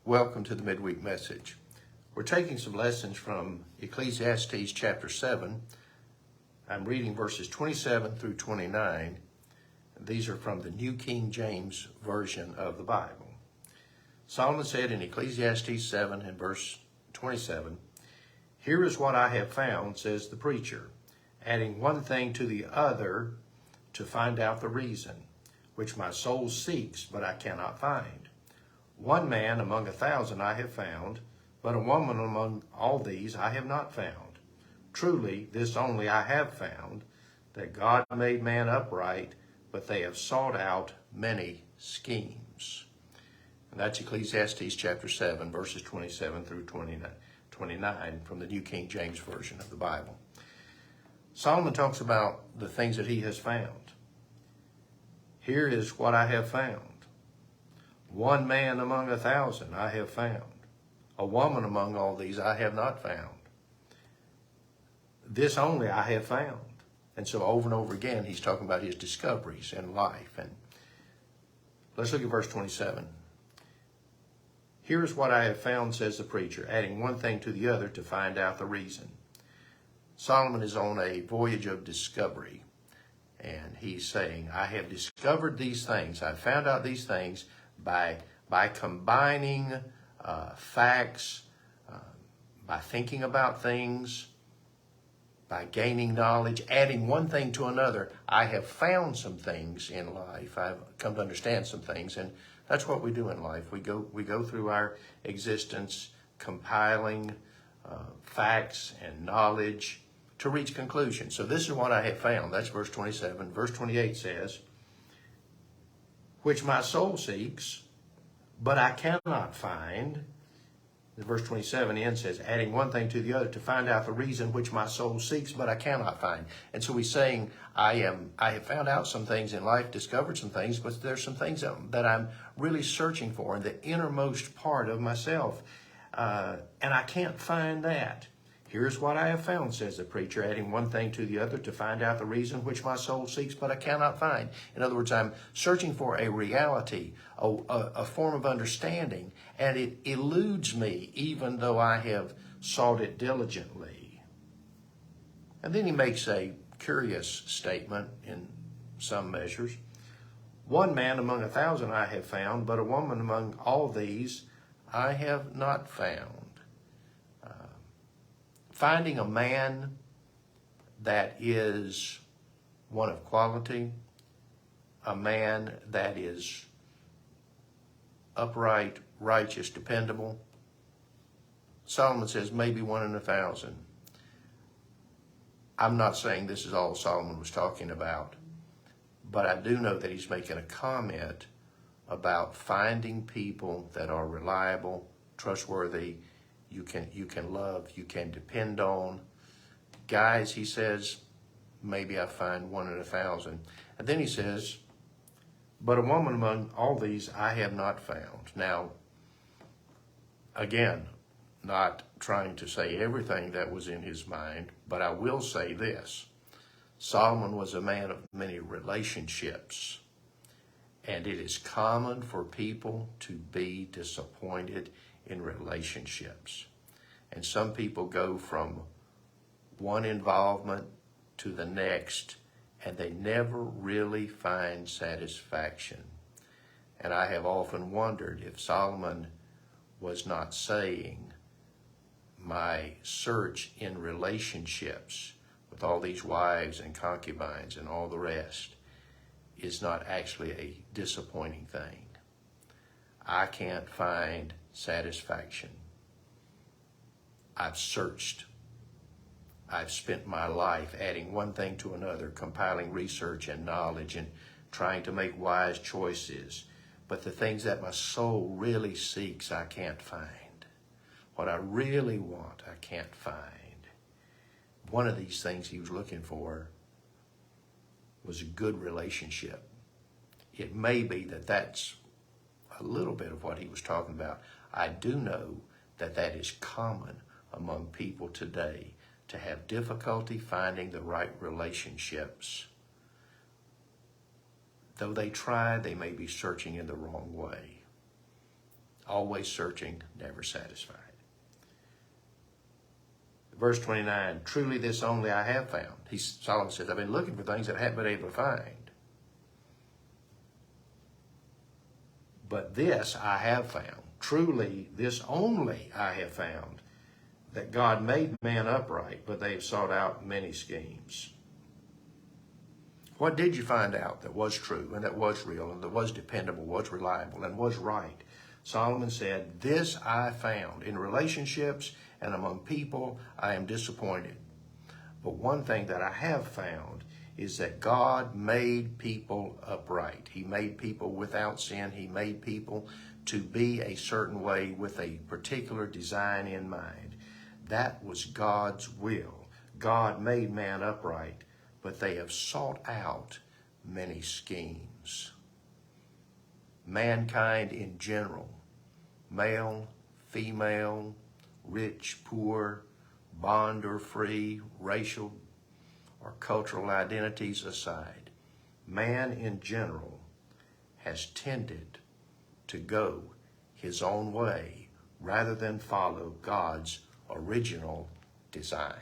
Welcome to the Midweek message. We're taking some lessons from Ecclesiastes chapter 7. I'm reading verses 27 through 29. These are from the New King James Version of the Bible. Solomon said in Ecclesiastes 7 and verse 27, "Here is what I have found, says the preacher, adding one thing to the other to find out the reason, which my soul seeks, but I cannot find. One man among 1,000 I have found, but a woman among all these I have not found. Truly, this only I have found, that God made man upright, but they have sought out many schemes." And that's Ecclesiastes chapter 7, verses 27 through 29 from the New King James Version of the Bible. Solomon talks about the things that he has found. Here is what I have found. One man among 1,000 I have found. A woman among all these I have not found. This only I have found. And so over and over again, he's talking about his discoveries in life. And let's look at verse 27. "Here is what I have found, says the preacher, adding one thing to the other to find out the reason." Solomon is on a voyage of discovery. And he's saying, I have discovered these things. I've found out these things by combining facts, by thinking about things, by gaining knowledge, adding one thing to another. I have found some things in life. I've come to understand some things, and that's what we do in life. We go through our existence compiling facts and knowledge to reach conclusions. So this is what I have found. That's verse 27. Verse 28 says, "Which my soul seeks, but I cannot find." Verse 27 ends says, "Adding one thing to the other to find out the reason which my soul seeks, but I cannot find." And so he's saying, I have found out some things in life, discovered some things, but there's some things that I'm really searching for in the innermost part of myself. And I can't find that. "Here's what I have found," says the preacher, adding one thing to the other to find out the reason which my soul seeks, but I cannot find. In other words, I'm searching for a reality, a form of understanding, and it eludes me even though I have sought it diligently. And then he makes a curious statement in some measures. "One man among 1,000 I have found, but a woman among all these I have not found." Finding a man that is one of quality, a man that is upright, righteous, dependable. Solomon says maybe 1 in 1,000. I'm not saying this is all Solomon was talking about, but I do know that he's making a comment about finding people that are reliable, trustworthy, you can love, you can depend on. Guys, he says, maybe I find 1 in 1,000. And then he says, "But a woman among all these I have not found." Now, again, not trying to say everything that was in his mind, but I will say this. Solomon was a man of many relationships, and it is common for people to be disappointed in relationships. And some people go from one involvement to the next, and they never really find satisfaction. And I have often wondered if Solomon was not saying, my search in relationships with all these wives and concubines and all the rest is not actually a disappointing thing. I can't find satisfaction. I've searched. I've spent my life adding one thing to another, compiling research and knowledge and trying to make wise choices. But the things that my soul really seeks, I can't find. What I really want, I can't find. One of these things he was looking for was a good relationship. It may be that that's a little bit of what he was talking about. I do know that that is common among people today, to have difficulty finding the right relationships. Though they try, they may be searching in the wrong way. always searching, never satisfied. Verse 29, truly this only I have found. Solomon says, I've been looking for things that I haven't been able to find. But this I have found. Truly this only I have found, that God made man upright, but they have sought out many schemes. What did you find out that was true and that was real and that was dependable, was reliable, and was right? Solomon said, this I found. In relationships and among people, I am disappointed. But one thing that I have found is that God made people upright. He made people without sin. He made people to be a certain way with a particular design in mind. That was God's will. God made man upright, but they have sought out many schemes. Mankind in general, male, female, rich, poor, bond or free, racial or cultural identities aside, man in general has tended to go his own way rather than follow God's original design.